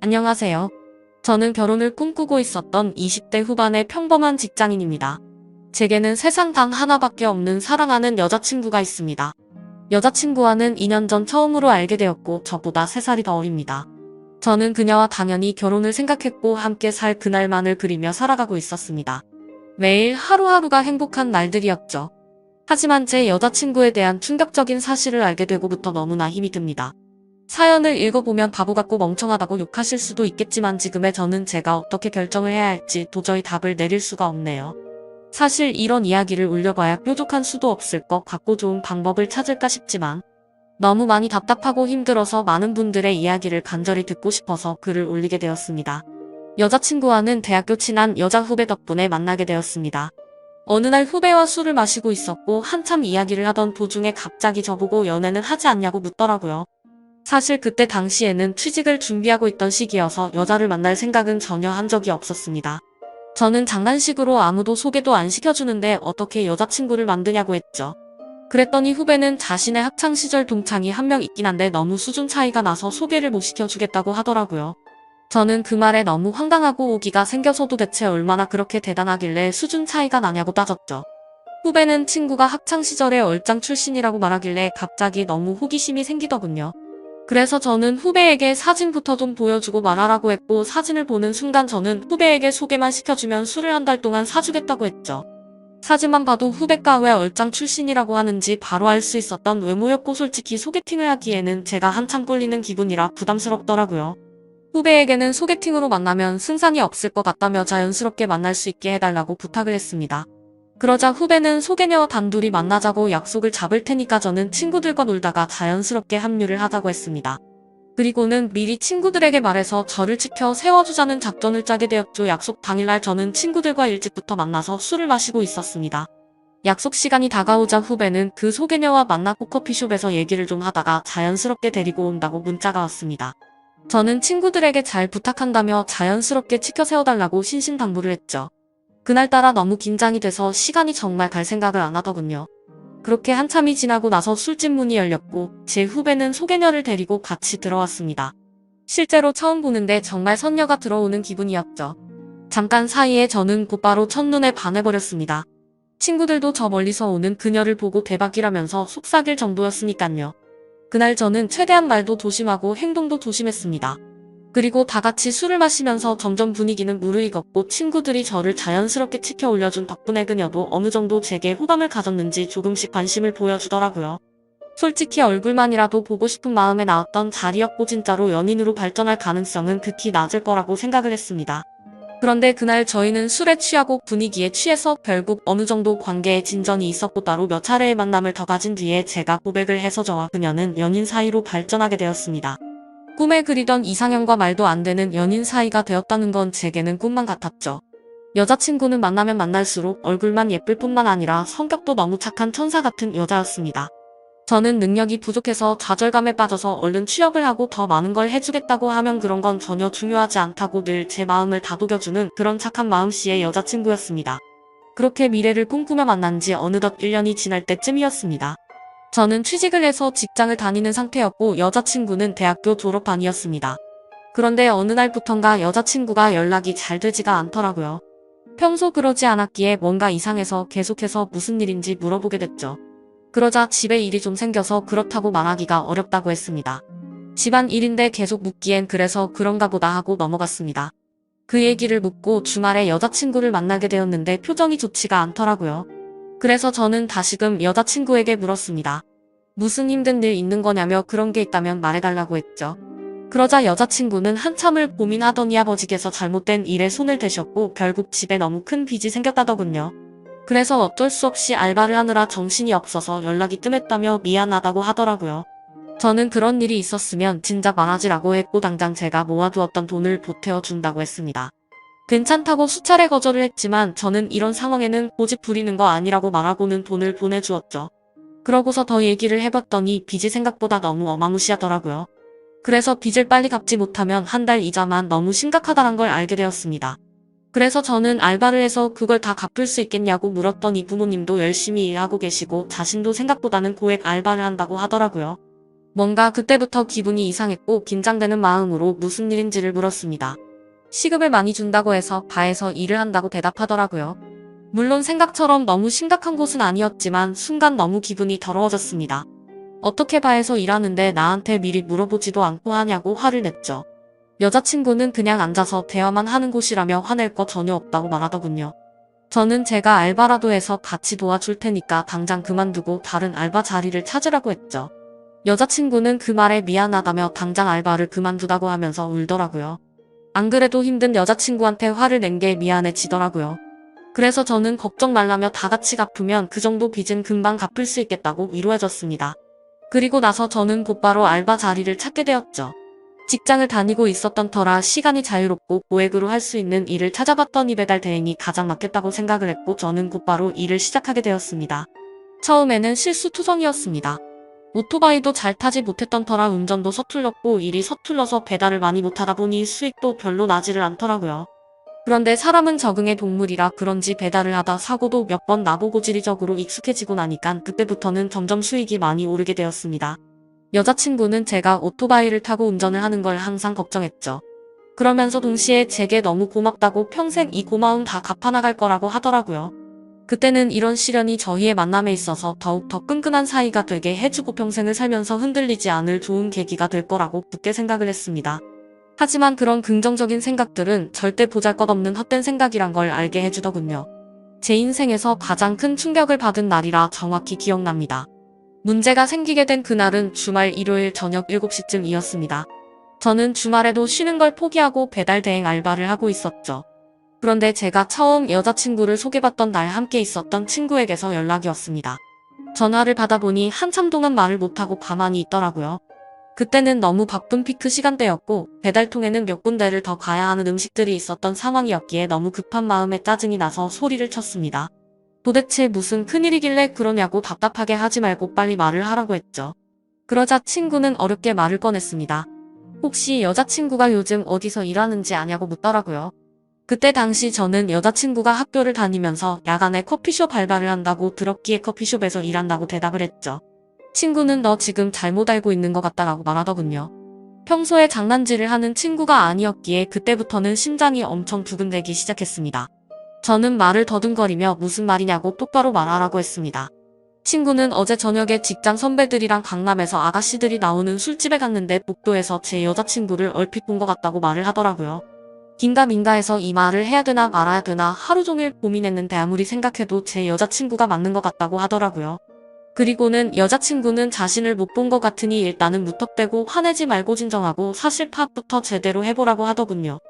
안녕하세요. 저는 결혼을 꿈꾸고 있었던 20대 후반의 평범한 직장인입니다. 제게는 세상 단 하나밖에 없는 사랑하는 여자친구가 있습니다. 여자친구와는 2년 전 처음으로 알게 되었고 저보다 3살이 더 어립니다. 저는 그녀와 당연히 결혼을 생각했고 함께 살 그날만을 그리며 살아가고 있었습니다. 매일 하루하루가 행복한 날들이었죠. 하지만 제 여자친구에 대한 충격적인 사실을 알게 되고부터 너무나 힘이 듭니다. 사연을 읽어보면 바보 같고 멍청하다고 욕하실 수도 있겠지만 지금의 저는 제가 어떻게 결정을 해야 할지 도저히 답을 내릴 수가 없네요. 사실 이런 이야기를 올려봐야 뾰족한 수도 없을 것 같고 좋은 방법을 찾을까 싶지만 너무 많이 답답하고 힘들어서 많은 분들의 이야기를 간절히 듣고 싶어서 글을 올리게 되었습니다. 여자친구와는 대학교 친한 여자 후배 덕분에 만나게 되었습니다. 어느 날 후배와 술을 마시고 있었고 한참 이야기를 하던 도중에 갑자기 저보고 연애는 하지 않냐고 묻더라고요. 사실 그때 당시에는 취직을 준비하고 있던 시기여서 여자를 만날 생각은 전혀 한 적이 없었습니다. 저는 장난식으로 아무도 소개도 안 시켜주는데 어떻게 여자친구를 만드냐고 했죠. 그랬더니 후배는 자신의 학창시절 동창이 한 명 있긴 한데 너무 수준 차이가 나서 소개를 못 시켜주겠다고 하더라고요. 저는 그 말에 너무 황당하고 오기가 생겨서도 대체 얼마나 그렇게 대단하길래 수준 차이가 나냐고 따졌죠. 후배는 친구가 학창시절에 얼짱 출신이라고 말하길래 갑자기 너무 호기심이 생기더군요. 그래서 저는 후배에게 사진부터 좀 보여주고 말하라고 했고 사진을 보는 순간 저는 후배에게 소개만 시켜주면 술을 한 달 동안 사주겠다고 했죠. 사진만 봐도 후배가 왜 얼짱 출신이라고 하는지 바로 알 수 있었던 외모였고 솔직히 소개팅을 하기에는 제가 한참 꼴리는 기분이라 부담스럽더라고요. 후배에게는 소개팅으로 만나면 승산이 없을 것 같다며 자연스럽게 만날 수 있게 해달라고 부탁을 했습니다. 그러자 후배는 소개녀와 단둘이 만나자고 약속을 잡을 테니까 저는 친구들과 놀다가 자연스럽게 합류를 하자고 했습니다. 그리고는 미리 친구들에게 말해서 저를 지켜 세워주자는 작전을 짜게 되었죠. 약속 당일날 저는 친구들과 일찍부터 만나서 술을 마시고 있었습니다. 약속 시간이 다가오자 후배는 그 소개녀와 만나고 커피숍에서 얘기를 좀 하다가 자연스럽게 데리고 온다고 문자가 왔습니다. 저는 친구들에게 잘 부탁한다며 자연스럽게 치켜 세워달라고 신신당부를 했죠. 그날따라 너무 긴장이 돼서 시간이 정말 갈 생각을 안 하더군요. 그렇게 한참이 지나고 나서 술집 문이 열렸고 제 후배는 소개녀를 데리고 같이 들어왔습니다. 실제로 처음 보는데 정말 선녀가 들어오는 기분이었죠. 잠깐 사이에 저는 곧바로 첫눈에 반해버렸습니다. 친구들도 저 멀리서 오는 그녀를 보고 대박이라면서 속삭일 정도였으니깐요. 그날 저는 최대한 말도 조심하고 행동도 조심했습니다. 그리고 다 같이 술을 마시면서 점점 분위기는 무르익었고 친구들이 저를 자연스럽게 치켜 올려준 덕분에 그녀도 어느 정도 제게 호감을 가졌는지 조금씩 관심을 보여주더라고요. 솔직히 얼굴만이라도 보고 싶은 마음에 나왔던 자리였고 진짜로 연인으로 발전할 가능성은 극히 낮을 거라고 생각을 했습니다. 그런데 그날 저희는 술에 취하고 분위기에 취해서 결국 어느 정도 관계에 진전이 있었고 따로 몇 차례의 만남을 더 가진 뒤에 제가 고백을 해서 저와 그녀는 연인 사이로 발전하게 되었습니다. 꿈에 그리던 이상형과 말도 안 되는 연인 사이가 되었다는 건 제게는 꿈만 같았죠. 여자친구는 만나면 만날수록 얼굴만 예쁠 뿐만 아니라 성격도 너무 착한 천사 같은 여자였습니다. 저는 능력이 부족해서 좌절감에 빠져서 얼른 취업을 하고 더 많은 걸 해주겠다고 하면 그런 건 전혀 중요하지 않다고 늘 제 마음을 다독여주는 그런 착한 마음씨의 여자친구였습니다. 그렇게 미래를 꿈꾸며 만난 지 어느덧 1년이 지날 때쯤이었습니다. 저는 취직을 해서 직장을 다니는 상태였고 여자친구는 대학교 졸업반이었습니다. 그런데 어느 날부턴가 여자친구가 연락이 잘 되지가 않더라고요. 평소 그러지 않았기에 뭔가 이상해서 계속해서 무슨 일인지 물어보게 됐죠. 그러자 집에 일이 좀 생겨서 그렇다고 말하기가 어렵다고 했습니다. 집안 일인데 계속 묻기엔 그래서 그런가 보다 하고 넘어갔습니다. 그 얘기를 묻고 주말에 여자친구를 만나게 되었는데 표정이 좋지가 않더라고요. 그래서 저는 다시금 여자친구에게 물었습니다. 무슨 힘든 일 있는 거냐며 그런 게 있다면 말해달라고 했죠. 그러자 여자친구는 한참을 고민하더니 아버지께서 잘못된 일에 손을 대셨고 결국 집에 너무 큰 빚이 생겼다더군요. 그래서 어쩔 수 없이 알바를 하느라 정신이 없어서 연락이 뜸했다며 미안하다고 하더라고요. 저는 그런 일이 있었으면 진작 말하지라고 했고 당장 제가 모아두었던 돈을 보태어 준다고 했습니다. 괜찮다고 수차례 거절을 했지만 저는 이런 상황에는 고집 부리는 거 아니라고 말하고는 돈을 보내주었죠. 그러고서 더 얘기를 해봤더니 빚이 생각보다 너무 어마무시하더라고요. 그래서 빚을 빨리 갚지 못하면 한 달 이자만 너무 심각하다는 걸 알게 되었습니다. 그래서 저는 알바를 해서 그걸 다 갚을 수 있겠냐고 물었더니 부모님도 열심히 일하고 계시고 자신도 생각보다는 고액 알바를 한다고 하더라고요. 뭔가 그때부터 기분이 이상했고 긴장되는 마음으로 무슨 일인지를 물었습니다. 시급을 많이 준다고 해서 바에서 일을 한다고 대답하더라고요. 물론 생각처럼 너무 심각한 곳은 아니었지만 순간 너무 기분이 더러워졌습니다. 어떻게 바에서 일하는데 나한테 미리 물어보지도 않고 하냐고 화를 냈죠. 여자친구는 그냥 앉아서 대화만 하는 곳이라며 화낼 거 전혀 없다고 말하더군요. 저는 제가 알바라도 해서 같이 도와줄 테니까 당장 그만두고 다른 알바 자리를 찾으라고 했죠. 여자친구는 그 말에 미안하다며 당장 알바를 그만두다고 하면서 울더라고요. 안 그래도 힘든 여자친구한테 화를 낸 게 미안해지더라고요. 그래서 저는 걱정 말라며 다 같이 갚으면 그 정도 빚은 금방 갚을 수 있겠다고 위로해줬습니다. 그리고 나서 저는 곧바로 알바 자리를 찾게 되었죠. 직장을 다니고 있었던 터라 시간이 자유롭고 고액으로 할 수 있는 일을 찾아봤더니 배달 대행이 가장 맞겠다고 생각을 했고 저는 곧바로 일을 시작하게 되었습니다. 처음에는 실수투성이었습니다. 오토바이도 잘 타지 못했던 터라 운전도 서툴렀고 일이 서툴러서 배달을 많이 못하다 보니 수익도 별로 나지를 않더라고요. 그런데 사람은 적응의 동물이라 그런지 배달을 하다 사고도 몇 번 나보고 지리적으로 익숙해지고 나니까 그때부터는 점점 수익이 많이 오르게 되었습니다. 여자친구는 제가 오토바이를 타고 운전을 하는 걸 항상 걱정했죠. 그러면서 동시에 제게 너무 고맙다고 평생 이 고마움 다 갚아나갈 거라고 하더라고요. 그때는 이런 시련이 저희의 만남에 있어서 더욱 더 끈끈한 사이가 되게 해주고 평생을 살면서 흔들리지 않을 좋은 계기가 될 거라고 굳게 생각을 했습니다. 하지만 그런 긍정적인 생각들은 절대 보잘것없는 헛된 생각이란 걸 알게 해주더군요. 제 인생에서 가장 큰 충격을 받은 날이라 정확히 기억납니다. 문제가 생기게 된 그날은 주말 일요일 저녁 7시쯤이었습니다. 저는 주말에도 쉬는 걸 포기하고 배달 대행 알바를 하고 있었죠. 그런데 제가 처음 여자친구를 소개받던 날 함께 있었던 친구에게서 연락이 왔습니다. 전화를 받아보니 한참 동안 말을 못하고 가만히 있더라고요. 그때는 너무 바쁜 피크 시간대였고 배달통에는 몇 군데를 더 가야 하는 음식들이 있었던 상황이었기에 너무 급한 마음에 짜증이 나서 소리를 쳤습니다. 도대체 무슨 큰일이길래 그러냐고 답답하게 하지 말고 빨리 말을 하라고 했죠. 그러자 친구는 어렵게 말을 꺼냈습니다. 혹시 여자친구가 요즘 어디서 일하는지 아냐고 묻더라고요. 그때 당시 저는 여자친구가 학교를 다니면서 야간에 커피숍 알바를 한다고 들었기에 커피숍에서 일한다고 대답을 했죠. 친구는 너 지금 잘못 알고 있는 것 같다라고 말하더군요. 평소에 장난질을 하는 친구가 아니었기에 그때부터는 심장이 엄청 두근대기 시작했습니다. 저는 말을 더듬거리며 무슨 말이냐고 똑바로 말하라고 했습니다. 친구는 어제 저녁에 직장 선배들이랑 강남에서 아가씨들이 나오는 술집에 갔는데 복도에서 제 여자친구를 얼핏 본 것 같다고 말을 하더라고요. 긴가민가해서 이 말을 해야 되나 말아야 되나 하루 종일 고민했는데 아무리 생각해도 제 여자친구가 맞는 것 같다고 하더라고요. 그리고는 여자친구는 자신을 못 본 것 같으니 일단은 무턱대고 화내지 말고 진정하고 사실 파악부터 제대로 해보라고 하더군요.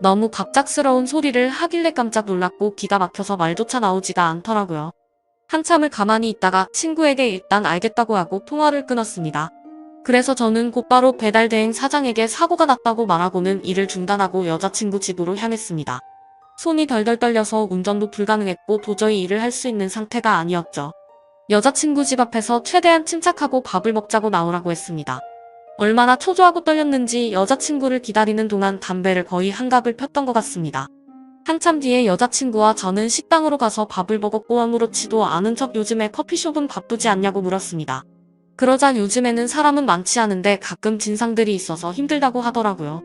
너무 갑작스러운 소리를 하길래 깜짝 놀랐고 기가 막혀서 말조차 나오지가 않더라고요. 한참을 가만히 있다가 친구에게 일단 알겠다고 하고 통화를 끊었습니다. 그래서 저는 곧바로 배달대행 사장에게 사고가 났다고 말하고는 일을 중단하고 여자친구 집으로 향했습니다. 손이 덜덜 떨려서 운전도 불가능했고 도저히 일을 할 수 있는 상태가 아니었죠. 여자친구 집 앞에서 최대한 침착하고 밥을 먹자고 나오라고 했습니다. 얼마나 초조하고 떨렸는지 여자친구를 기다리는 동안 담배를 거의 한갑을 폈던 것 같습니다. 한참 뒤에 여자친구와 저는 식당으로 가서 밥을 먹었고 아무렇지도 않은 척 요즘에 커피숍은 바쁘지 않냐고 물었습니다. 그러자 요즘에는 사람은 많지 않은데 가끔 진상들이 있어서 힘들다고 하더라고요.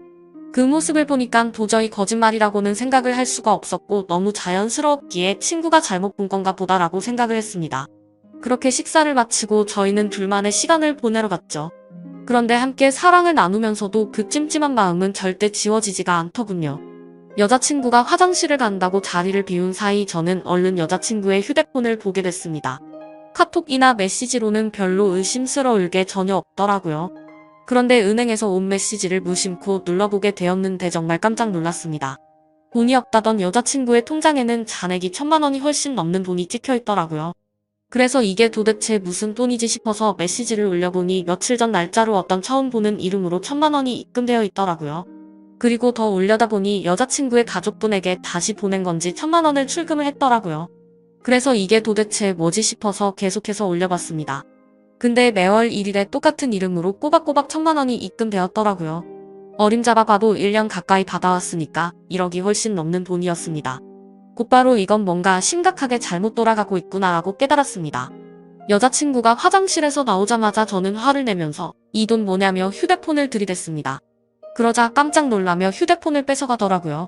그 모습을 보니까 도저히 거짓말이라고는 생각을 할 수가 없었고 너무 자연스러웠기에 친구가 잘못 본 건가 보다라고 생각을 했습니다. 그렇게 식사를 마치고 저희는 둘만의 시간을 보내러 갔죠. 그런데 함께 사랑을 나누면서도 그 찜찜한 마음은 절대 지워지지가 않더군요. 여자친구가 화장실을 간다고 자리를 비운 사이 저는 얼른 여자친구의 휴대폰을 보게 됐습니다. 카톡이나 메시지로는 별로 의심스러울 게 전혀 없더라고요. 그런데 은행에서 온 메시지를 무심코 눌러보게 되었는데 정말 깜짝 놀랐습니다. 돈이 없다던 여자친구의 통장에는 잔액이 1,000만 원이 훨씬 넘는 돈이 찍혀 있더라고요. 그래서 이게 도대체 무슨 돈이지 싶어서 메시지를 올려보니 며칠 전 날짜로 어떤 처음 보는 이름으로 1,000만 원이 입금되어 있더라고요. 그리고 더 올려다 보니 여자친구의 가족분에게 다시 보낸 건지 1,000만 원을 출금을 했더라고요. 그래서 이게 도대체 뭐지 싶어서 계속해서 올려봤습니다. 근데 매월 1일에 똑같은 이름으로 꼬박꼬박 1,000만 원이 입금되었더라고요. 어림잡아 봐도 1년 가까이 받아왔으니까 1억이 훨씬 넘는 돈이었습니다. 곧바로 이건 뭔가 심각하게 잘못 돌아가고 있구나라고 깨달았습니다. 여자친구가 화장실에서 나오자마자 저는 화를 내면서 이 돈 뭐냐며 휴대폰을 들이댔습니다. 그러자 깜짝 놀라며 휴대폰을 뺏어가더라고요.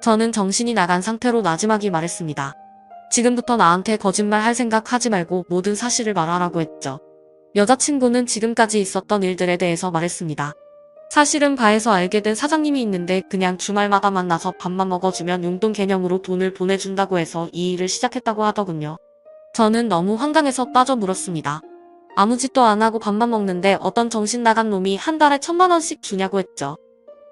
저는 정신이 나간 상태로 나지막이 말했습니다. 지금부터 나한테 거짓말 할 생각 하지 말고 모든 사실을 말하라고 했죠. 여자친구는 지금까지 있었던 일들에 대해서 말했습니다. 사실은 바에서 알게 된 사장님이 있는데 그냥 주말마다 만나서 밥만 먹어주면 용돈 개념으로 돈을 보내준다고 해서 이 일을 시작했다고 하더군요. 저는 너무 황당해서 따져 물었습니다. 아무 짓도 안 하고 밥만 먹는데 어떤 정신 나간 놈이 한 달에 1,000만 원씩 주냐고 했죠.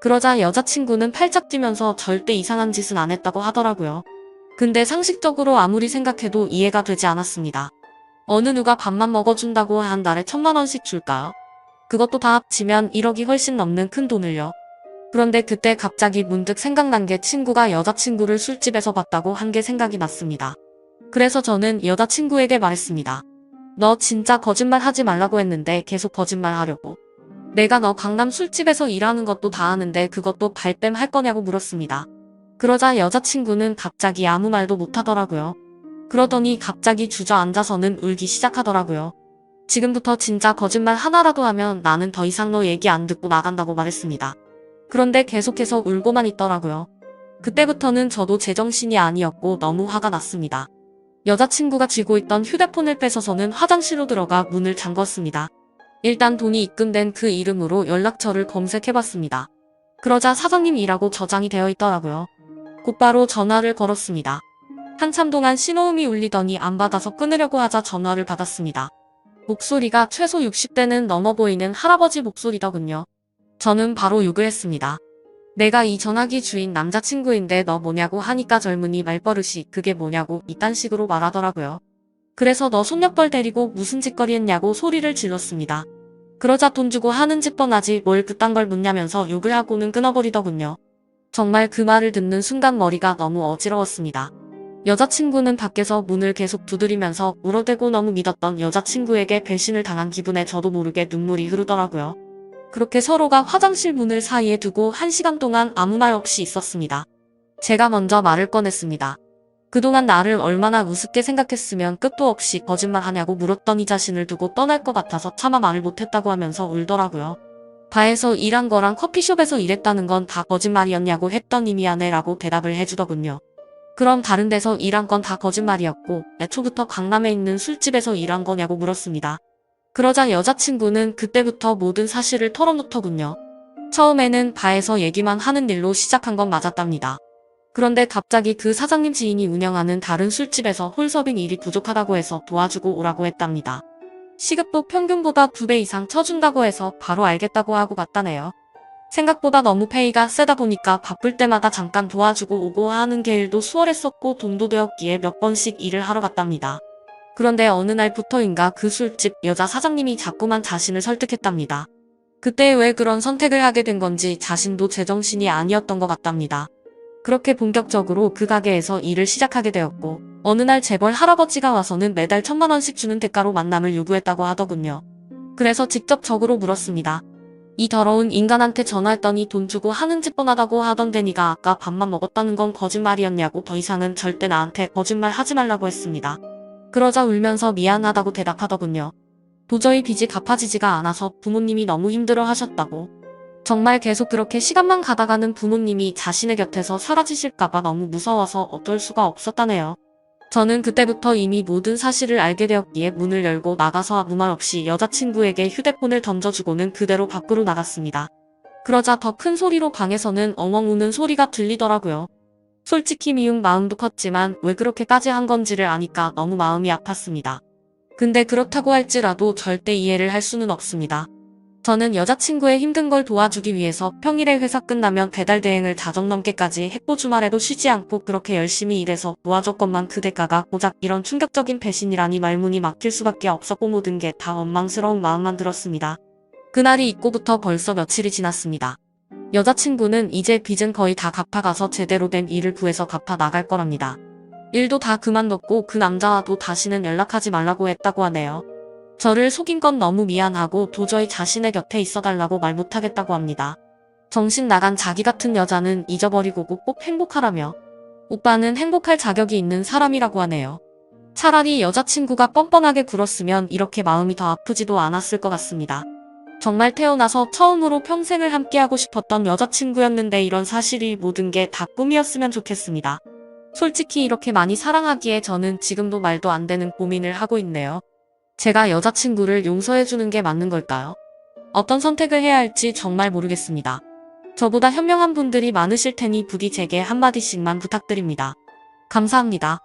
그러자 여자친구는 팔짝 뛰면서 절대 이상한 짓은 안 했다고 하더라고요. 근데 상식적으로 아무리 생각해도 이해가 되지 않았습니다. 어느 누가 밥만 먹어준다고 한 달에 1,000만 원씩 줄까요? 그것도 다 합치면 1억이 훨씬 넘는 큰 돈을요. 그런데 그때 갑자기 문득 생각난 게 친구가 여자친구를 술집에서 봤다고 한 게 생각이 났습니다. 그래서 저는 여자친구에게 말했습니다. 너 진짜 거짓말 하지 말라고 했는데 계속 거짓말 하려고. 내가 너 강남 술집에서 일하는 것도 다 아는데 그것도 발뺌 할 거냐고 물었습니다. 그러자 여자친구는 갑자기 아무 말도 못하더라고요. 그러더니 갑자기 주저앉아서는 울기 시작하더라고요. 지금부터 진짜 거짓말 하나라도 하면 나는 더 이상 너 얘기 안 듣고 나간다고 말했습니다. 그런데 계속해서 울고만 있더라고요. 그때부터는 저도 제정신이 아니었고 너무 화가 났습니다. 여자친구가 쥐고 있던 휴대폰을 뺏어서는 화장실로 들어가 문을 잠궜습니다. 일단 돈이 입금된 그 이름으로 연락처를 검색해봤습니다. 그러자 사장님이라고 저장이 되어 있더라고요. 곧바로 전화를 걸었습니다. 한참 동안 신호음이 울리더니 안 받아서 끊으려고 하자 전화를 받았습니다. 목소리가 최소 60대는 넘어 보이는 할아버지 목소리더군요. 저는 바로 욕을 했습니다. 내가 이 전화기 주인 남자친구인데 너 뭐냐고 하니까 젊은이 말버릇이 그게 뭐냐고 이딴 식으로 말하더라고요. 그래서 너 손녀뻘 데리고 무슨 짓거리 했냐고 소리를 질렀습니다. 그러자 돈 주고 하는 짓 뻔하지 뭘 그딴 걸 묻냐면서 욕을 하고는 끊어버리더군요. 정말 그 말을 듣는 순간 머리가 너무 어지러웠습니다. 여자친구는 밖에서 문을 계속 두드리면서 울어대고 너무 믿었던 여자친구에게 배신을 당한 기분에 저도 모르게 눈물이 흐르더라고요. 그렇게 서로가 화장실 문을 사이에 두고 1시간 동안 아무 말 없이 있었습니다. 제가 먼저 말을 꺼냈습니다. 그동안 나를 얼마나 우습게 생각했으면 끝도 없이 거짓말하냐고 물었던 이 자신을 두고 떠날 것 같아서 차마 말을 못했다고 하면서 울더라고요. 바에서 일한 거랑 커피숍에서 일했다는 건 다 거짓말이었냐고 했더니 미안해 라고 대답을 해주더군요. 그럼 다른 데서 일한 건 다 거짓말이었고 애초부터 강남에 있는 술집에서 일한 거냐고 물었습니다. 그러자 여자친구는 그때부터 모든 사실을 털어놓더군요. 처음에는 바에서 얘기만 하는 일로 시작한 건 맞았답니다. 그런데 갑자기 그 사장님 지인이 운영하는 다른 술집에서 홀서빙 일이 부족하다고 해서 도와주고 오라고 했답니다. 시급도 평균보다 2배 이상 쳐준다고 해서 바로 알겠다고 하고 갔다네요. 생각보다 너무 페이가 세다 보니까 바쁠 때마다 잠깐 도와주고 오고 하는 게 일도 수월했었고 돈도 되었기에 몇 번씩 일을 하러 갔답니다. 그런데 어느 날부터인가 그 술집 여자 사장님이 자꾸만 자신을 설득했답니다. 그때 왜 그런 선택을 하게 된 건지 자신도 제정신이 아니었던 것 같답니다. 그렇게 본격적으로 그 가게에서 일을 시작하게 되었고 어느 날 재벌 할아버지가 와서는 매달 1,000만 원씩 주는 대가로 만남을 요구했다고 하더군요. 그래서 직접 적으로 물었습니다. 이 더러운 인간한테 전화했더니 돈 주고 하는 짓 뻔하다고 하던데 네가 아까 밥만 먹었다는 건 거짓말이었냐고 더 이상은 절대 나한테 거짓말 하지 말라고 했습니다. 그러자 울면서 미안하다고 대답하더군요. 도저히 빚이 갚아지지가 않아서 부모님이 너무 힘들어 하셨다고. 정말 계속 그렇게 시간만 가다가는 부모님이 자신의 곁에서 사라지실까봐 너무 무서워서 어쩔 수가 없었다네요. 저는 그때부터 이미 모든 사실을 알게 되었기에 문을 열고 나가서 아무 말 없이 여자친구에게 휴대폰을 던져주고는 그대로 밖으로 나갔습니다. 그러자 더 큰 소리로 방에서는 엉엉 우는 소리가 들리더라고요. 솔직히 미운 마음도 컸지만 왜 그렇게까지 한 건지를 아니까 너무 마음이 아팠습니다. 근데 그렇다고 할지라도 절대 이해를 할 수는 없습니다. 저는 여자친구의 힘든 걸 도와주기 위해서 평일에 회사 끝나면 배달 대행을 자정 넘게까지 했고 주말에도 쉬지 않고 그렇게 열심히 일해서 도와줬건만 그 대가가 고작 이런 충격적인 배신이라니 말문이 막힐 수밖에 없었고 모든 게 다 원망스러운 마음만 들었습니다. 그날이 있고부터 벌써 며칠이 지났습니다. 여자친구는 이제 빚은 거의 다 갚아가서 제대로 된 일을 구해서 갚아 나갈 거랍니다. 일도 다 그만뒀고 그 남자와도 다시는 연락하지 말라고 했다고 하네요. 저를 속인 건 너무 미안하고 도저히 자신의 곁에 있어달라고 말 못하겠다고 합니다. 정신 나간 자기 같은 여자는 잊어버리고 꼭 행복하라며. 오빠는 행복할 자격이 있는 사람이라고 하네요. 차라리 여자친구가 뻔뻔하게 굴었으면 이렇게 마음이 더 아프지도 않았을 것 같습니다. 정말 태어나서 처음으로 평생을 함께하고 싶었던 여자친구였는데 이런 사실이 모든 게 다 꿈이었으면 좋겠습니다. 솔직히 이렇게 많이 사랑하기에 저는 지금도 말도 안 되는 고민을 하고 있네요. 제가 여자친구를 용서해주는 게 맞는 걸까요? 어떤 선택을 해야 할지 정말 모르겠습니다. 저보다 현명한 분들이 많으실 테니 부디 제게 한마디씩만 부탁드립니다. 감사합니다.